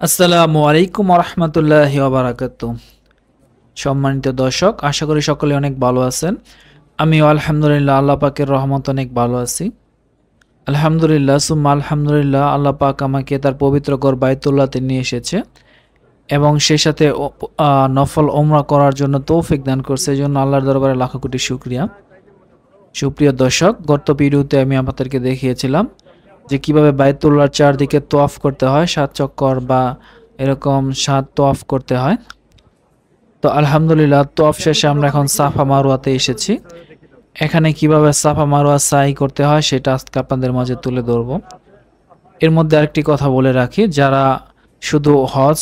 আসসালামু আলাইকুম রহমতুল্লাহি ওয়া বারাকাতুহু। সম্মানিত দর্শক, আশা করি সকলে অনেক ভালো আছেন। আমিও আলহামদুলিল্লাহ আল্লাহ পাকের রহমত অনেক ভালো আছি। আলহামদুলিল্লাহ সুম্মা আলহামদুলিল্লাহ, আল্লাহ পাক আমাকে তার পবিত্র ঘর বাইতুল্লাহতে নিয়ে এসেছে এবং সেই সাথে নফল ওমরা করার জন্য তৌফিক দান করছে। এই জন্য আল্লাহর দরবারে লাখো কোটি শুকরিয়া। সুপ্রিয় দর্শক, গত ভিডিওতে আমি আপনাদেরকে দেখিয়েছিলাম যে কিভাবে বাইতুল্লাহর চারদিকে তোয়াফ করতে হয়, 7 চক্কর বা এরকম 7 তোয়াফ করতে হয়। তো আলহামদুলিল্লাহ, তোয়াফ শেষে আমরা এখন সাফা মারওয়াতে এসেছি। এখানে কিভাবে সাফা মারওয়া সাই করতে হয় সেটা আজকে আপনাদের মাঝে তুলে ধরব। এর মধ্যে আরেকটি কথা বলে রাখি, যারা শুধু হজ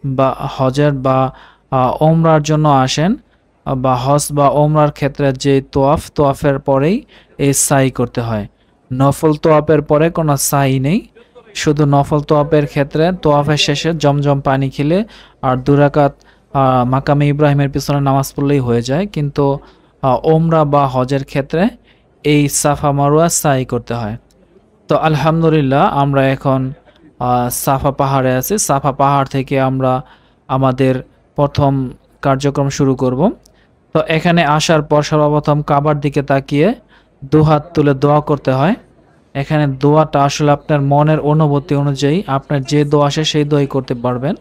বা হজের বা ওমরার জন্য আসেন বা হজ বা ওমরার ক্ষেত্রে যে তোয়াফের পরেই এই সাই করতে হয়। নফল তোয়াফের পরে কোনো সাই নেই। শুধু নফল তোয়াফের ক্ষেত্রে তোয়াফের শেষে জমজম পানি খেলে আর 2 রাকাত মাকামে ইব্রাহিমের পিছনে নামাজ পড়লেই হয়ে যায়। কিন্তু ওমরা বা হজের ক্ষেত্রে এই সাফা মারওয়া সাই করতে হয়। তো আলহামদুলিল্লাহ, আমরা এখন সাফা পাহাড়ে আছি। সাফা পাহাড় থেকে আমরা আমাদের প্রথম কার্যক্রম শুরু করব। তো এখানে আসার পর সর্বপ্রথম কাবার দিকে তাকিয়ে দুহাত তুলে দোয়া করতে হয়। এখানে দোয়াটা আসলে আপনার মনের অনুভূতি অনুযায়ী আপনার যে দোয়া আসে সেই দোয়াই করতে পারবেন।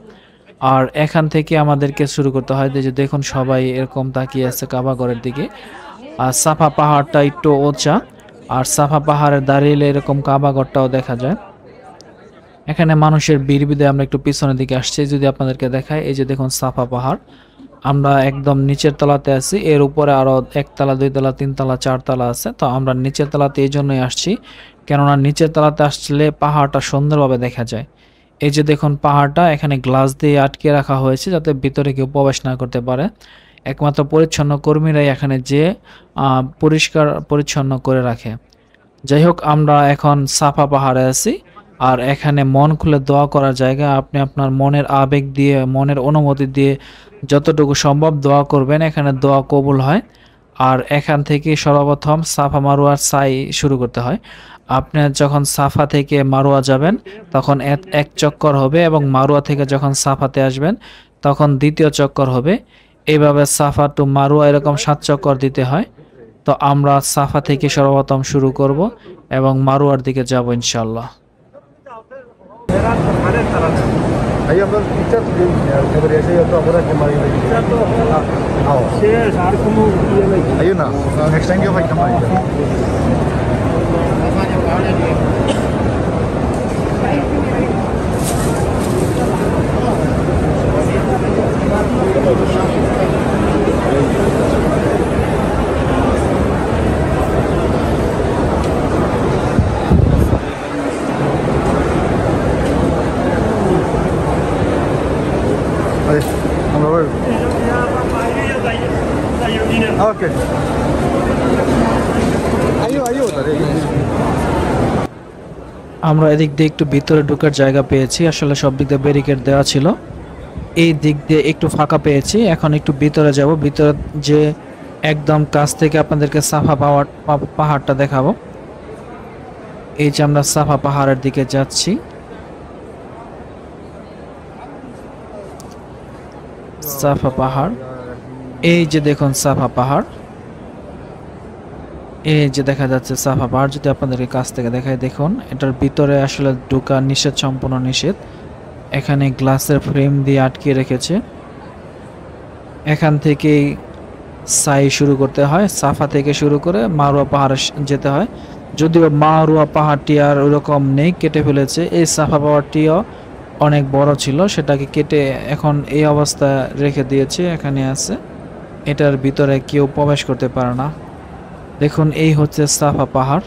আর এখান থেকে আমাদেরকে শুরু করতে হয়। যে দেখুন, সবাই এরকম তাকিয়ে আছে কাবা ঘরের দিকে। আর সাফা পাহাড়টা একটু উঁচা, আর সাফা পাহাড়ের দাঁড়িয়ে এরকম কাবা ঘরটাও দেখা যায়। এখানে মানুষের ভিড় বিধে আমরা একটু পিছনের দিকে আসছি, যদি আপনাদেরকে দেখাই। এই যে দেখুন সাফা পাহাড়, আমরা একদম নিচের তলাতে আছি। এর উপরে আরো 1 তলা 2 তলা 3 তলা 4 তলা আছে। তো আমরা নিচের তলাতে এই জন্যই আসছি, কেননা নিচের তলাতে আসলে পাহাড়টা সুন্দরভাবে দেখা যায়। এই যে দেখুন পাহাড়টা, এখানে গ্লাস দিয়ে আটকে রাখা হয়েছে যাতে ভিতরে কেউ প্রবেশ না করতে পারে। একমাত্র পরিচ্ছন্ন কর্মীরাই এখানে যে পরিষ্কার পরিচ্ছন্ন করে রাখে। যাই হোক, আমরা এখন সাফা পাহাড়ে আছি। আর এখানে মন খুলে দোয়া করার জায়গা। আপনি আপনার মনের আবেগ দিয়ে, মনের অনুমতি দিয়ে যতটুকু সম্ভব দোয়া করবেন, এখানে দোয়া কবুল হয়। আর এখান থেকে সর্বপ্রথম সাফা মারওয়ার সাই শুরু করতে হয়। আপনি যখন সাফা থেকে মারওয়া যাবেন তখন এক চক্কর হবে, এবং মারওয়া থেকে যখন সাফাতে আসবেন তখন দ্বিতীয় চক্কর হবে। এইভাবে সাফা টু মারওয়া এরকম 7 চক্কর দিতে হয়। তো আমরা সাফা থেকে সর্বপ্রথম শুরু করব এবং মারওয়ার দিকে যাব ইনশাআল্লাহ। Ahí ando el pizza, debería ser yo ahora que me hay una, next time yo voy a tomar. Okay. আমরা এদিক দিয়ে একটু ভিতরে ঢোকার জায়গা পেয়েছি। আসলে সব দিক দিয়ে ব্যারিকেড দেওয়া ছিল, এই দিক দিয়ে একটু ফাঁকা পেয়েছি। এখন একটু ভিতরে যাব, ভিতরে যে একদম কাছ থেকে আপনাদেরকে সাফা পাহাড়টা দেখাবো। এই যে আমরা সাফা পাহাড়ের দিকে যাচ্ছি। সাফা পাহাড়, এই যে দেখুন সাফা পাহাড়, এই যে দেখা যাচ্ছে সাফা পাহাড়। যদি আপনাদেরকে কাছ থেকে দেখায়, দেখুন এটার ভিতরে আসলে ঢোকা নিষেধ, সম্পূর্ণ নিষেধ। এখানে গ্লাসের ফ্রেম দিয়ে আটকে রেখেছে। এখান থেকেই সাই শুরু করতে হয়। সাফা থেকে শুরু করে মারওয়া পাহাড়ে যেতে হয়। যদিও মারওয়া পাহাড়টি আর ওরকম নেই, কেটে ফেলেছে। এই সাফা পাহাড়টিও অনেক বড় ছিল, সেটাকে কেটে এখন এই অবস্থা রেখে দিয়েছে, এখানে আছে। এটার ভিতরে কেউ প্রবেশ করতে পারে না। দেখুন, এই হচ্ছে সাফা পাহাড়।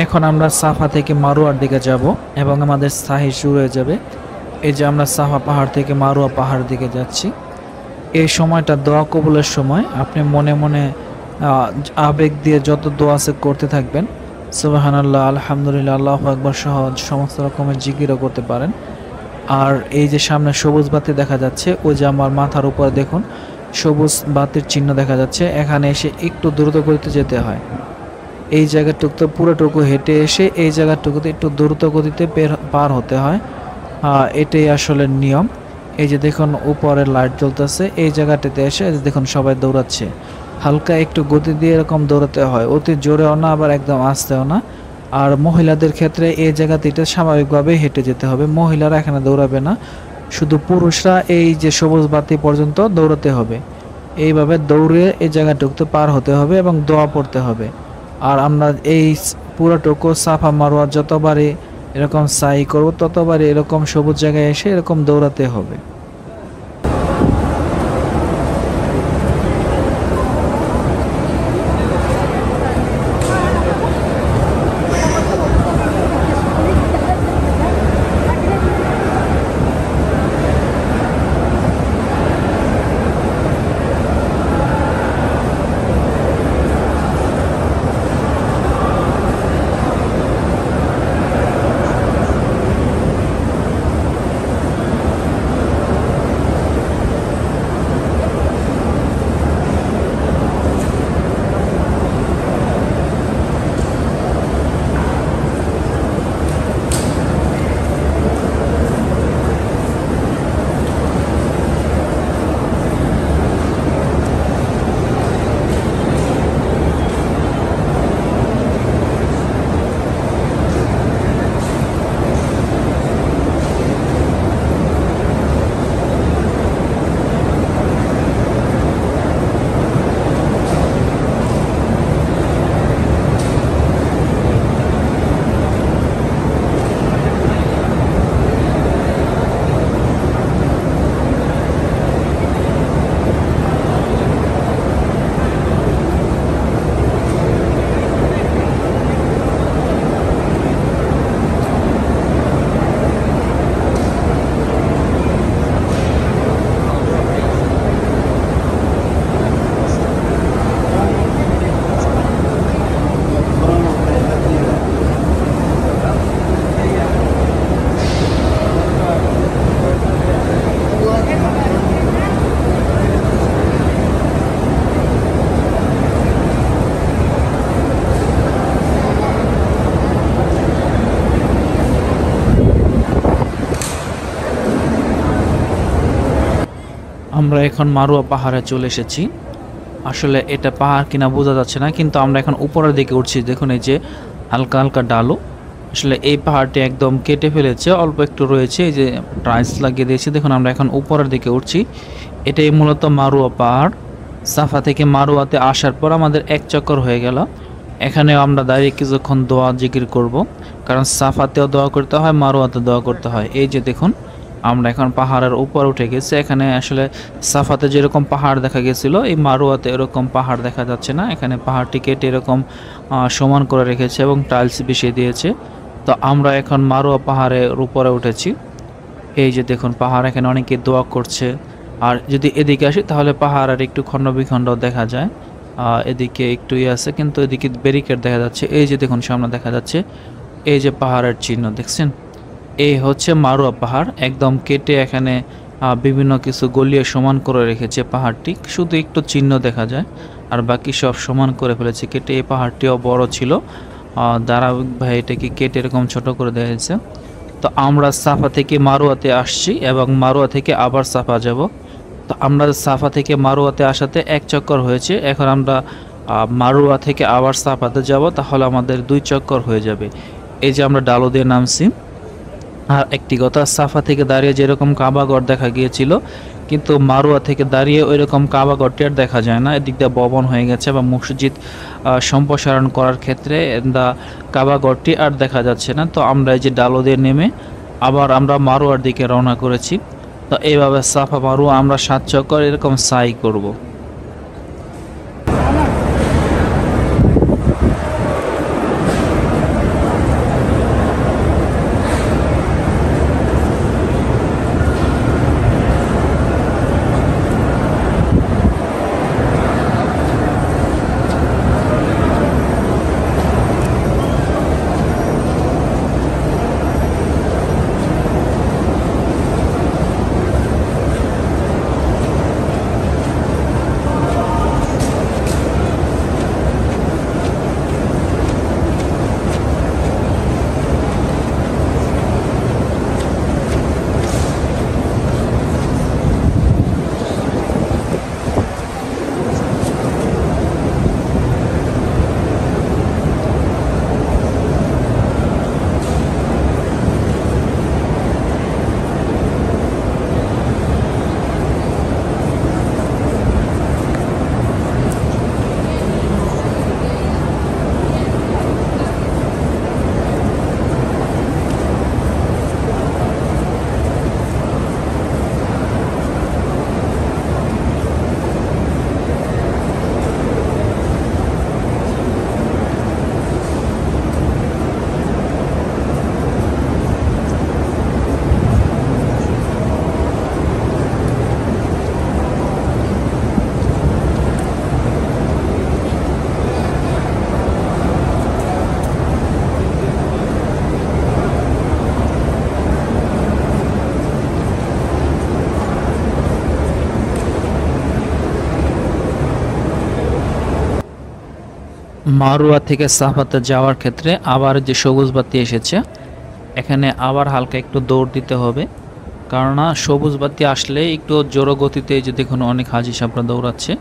এখন আমরা সাফা থেকে মারোয়ার দিকে যাব এবং আমাদের সাহি শুরু হয়ে যাবে। এই যে আমরা সাফা পাহাড় থেকে মারোয়া পাহাড় দিকে যাচ্ছি। এই সময়টা দোয়া কবুলের সময়, আপনি মনে মনে আবেগ দিয়ে যত দোয়া আছে করতে থাকবেন। সুবহানাল্লাহ, আলহামদুলিল্লাহ, আল্লাহু আকবার সহ সমস্ত রকমের জিকিরও করতে পারেন। আর এই যে সামনে সবুজ বাতি দেখা যাচ্ছে, ওই যে আমার মাথার উপরে দেখুন সবুজ বাতির চিহ্ন দেখা যাচ্ছে। এখানে এসে একটু দ্রুত গতিতে যেতে হয়। এই জায়গাটুকু তো পুরোটুকু হেঁটে এসে এই জায়গাটুকুতে একটু দ্রুত গতিতে পার হতে হয়। এটাই আসলে নিয়ম। এই যে দেখুন উপরে লাইট জ্বলতেছে, এই জায়গাটাতে এসে দেখুন সবাই দৌড়াচ্ছে। হালকা একটু গতি দিয়ে এরকম দৌড়াতে হয়, অতি জোরেও না আবার একদম আস্তেও না। আর মহিলাদের ক্ষেত্রে এই জায়গাতে স্বাভাবিকভাবে হেঁটে যেতে হবে, মহিলারা এখানে দৌড়াবে না, শুধু পুরুষরা এই যে সবুজ বাতি পর্যন্ত দৌড়াতে হবে। এইভাবে দৌড়ে এই জায়গাটুকুতে পার হতে হবে এবং দোয়া পড়তে হবে। আর আমরা এই পুরোটুকু সাফা মারোয়া যতবারই এরকম সাই করব ততবারই এরকম সবুজ জায়গায় এসে এরকম দৌড়াতে হবে। আমরা এখন মারুয়া পাহাড়ে চলে এসেছি। আসলে এটা পাহাড় কিনা বোঝা যাচ্ছে না, কিন্তু আমরা এখন উপরের দিকে উঠছি। দেখুন এই যে হালকা হালকা ডালো, আসলে এই পাহাড়টি একদম কেটে ফেলেছে, অল্প একটু রয়েছে, এই যে টাইলস লাগিয়ে দিয়েছে। দেখুন আমরা এখন উপরের দিকে উঠছি। এটাই মূলত মারুয়া পাহাড়। সাফা থেকে মারুয়াতে আসার পর আমাদের এক চক্কর হয়ে গেল। এখানেও আমরা দাঁড়িয়ে কিছুক্ষণ দোয়া জিকির করব, কারণ সাফাতেও দোয়া করতে হয়, মারুয়াতে দোয়া করতে হয়। এই যে দেখুন আমরা এখন পাহাড়ের উপর উঠে গেছি। এখানে আসলে সাফাতে যেরকম পাহাড় দেখা গেছিলো, এই মারুয়াতে এরকম পাহাড় দেখা যাচ্ছে না। এখানে পাহাড়টি কেটে এরকম সমান করে রেখেছে এবং টাইলস বিছিয়ে দিয়েছে। তো আমরা এখন মারুয়া পাহাড়ের উপরে উঠেছি। এই যে দেখুন পাহাড়, এখানে অনেকে দোয়া করছে। আর যদি এদিকে আসি তাহলে পাহাড় আর একটু খণ্ড বিখণ্ড দেখা যায়। এদিকে একটু আছে, কিন্তু এদিকে ব্যারিকেড দেখা যাচ্ছে। এই যে দেখুন সামনে দেখা যাচ্ছে এই যে পাহাড়ের চিহ্ন দেখছেন, এই হচ্ছে মারুয়া পাহাড়। একদম কেটে এখানে বিভিন্ন কিছু গলিয়ে সমান করে রেখেছে পাহাড়টি, শুধু একটু চিহ্ন দেখা যায়, আর বাকি সব সমান করে ফেলেছে কেটে। এই পাহাড়টিও বড় ছিল, ধারাবাহিকভাবে এটাকে কেটে এরকম ছোট করে দেওয়া হয়েছে। তো আমরা সাফা থেকে মারুয়াতে আসছি এবং মারুয়া থেকে আবার সাফা যাব। তো আমরা সাফা থেকে মারুয়াতে আসাতে এক চক্কর হয়েছে। এখন আমরা মারুয়া থেকে আবার সাফাতে যাব, তাহলে আমাদের 2 চক্কর হয়ে যাবে। এই যে আমরা ডালো দিয়ে নামছি। আর একটি কথা, সাফা থেকে দাঁড়িয়ে যেরকম কাবাগড় দেখা গিয়েছিল, কিন্তু মারুয়া থেকে দাঁড়িয়ে ওই রকম কাবাগড়টি আর দেখা যায় না। এদিক দিয়ে ভবন হয়ে গেছে বা মসজিদ সম্প্রসারণ করার ক্ষেত্রে কাবাগড়টি আর দেখা যাচ্ছে না। তো আমরা এই যে ডালো দিয়ে নেমে আবার আমরা মারুয়ার দিকে রওনা করেছি। তো এইভাবে সাফা মারুয়া আমরা 7 চক্কর এরকম সাই করব। মারুয়া থেকে সাফাতে যাওয়ার ক্ষেত্রে আবার যে সবুজ বাতি এসেছে, এখানে আবার হালকা একটু দৌড় দিতে হবে, কেননা সবুজ বাতি আসলে একটু জোর গতিতে যে দেখুন অনেক হাজি সাহেবরা দৌড়াচ্ছে।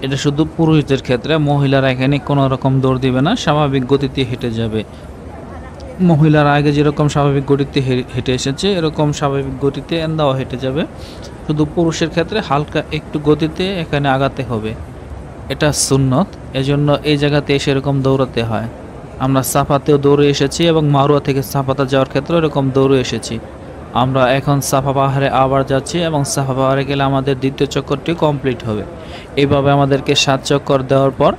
এটা শুধু পুরুষদের ক্ষেত্রে, মহিলারা এখানে কোনো রকম দৌড় দিবে না, স্বাভাবিক গতিতে হেঁটে যাবে। মহিলারা আগে যেরকম স্বাভাবিক গতিতে হেঁটে এসেছে এরকম স্বাভাবিক গতিতে এন্দাও হেঁটে যাবে। শুধু পুরুষের ক্ষেত্রে হালকা একটু গতিতে এখানে আগাতে হবে, এটা সুন্নত। এজন্য এই জায়গাতে এসে এরকম দৌড়াতে হয়। আমরা সাফাতেও দৌড়ে এসেছি এবং মারুয়া থেকে সাফাতে যাওয়ার ক্ষেত্রে এরকম দৌড়ে এসেছি। আমরা এখন সাফা পাহাড়ে আবার যাচ্ছি এবং সাফা পাহাড়ে গেলে আমাদের দ্বিতীয় চক্করটি কমপ্লিট হবে। এইভাবে আমাদেরকে 7 চক্কর দেওয়ার পর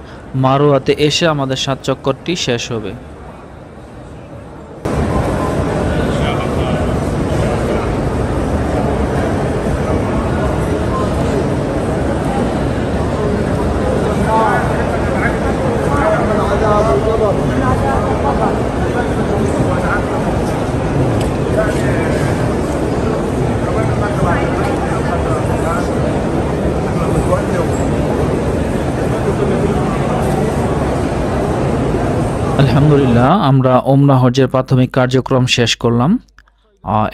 মারুয়াতে এসে আমাদের 7 চক্করটি শেষ হবে। আলহামদুলিল্লাহ, আমরা ওমরা হজের প্রাথমিক কার্যক্রম শেষ করলাম।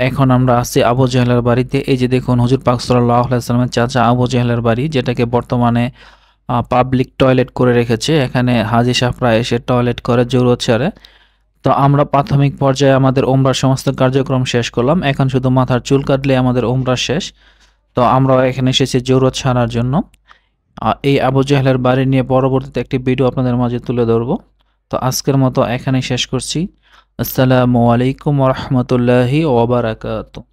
এখন আমরা আছি আবু জেহেলের বাড়িতে। এই যে দেখুন হুজুর পাক সাল্লাল্লাহু আলাইহি ওয়াসাল্লামের চাচা আবু জেহেলের বাড়ি, যেটাকে বর্তমানে পাবলিক টয়লেট করে রেখেছে। এখানে হাজি সাহেবরা এসে টয়লেট করে জরুরত ছাড়ে। তো আমরা প্রাথমিক পর্যায়ে আমাদের ওমরার সমস্ত কার্যক্রম শেষ করলাম। এখন শুধু মাথার চুল কাটলে আমাদের ওমরা শেষ। তো আমরা এখানে এসেছি জরুরত ছাড়ার জন্য। এই আবু জেহেলের বাড়ি নিয়ে পরবর্তীতে একটি ভিডিও আপনাদের মাঝে তুলে ধরবো। তো আজকের মতো এখানেই শেষ করছি। আসসালামু আলাইকুম ওয়া রাহমাতুল্লাহি ওয়া বারাকাতুহু।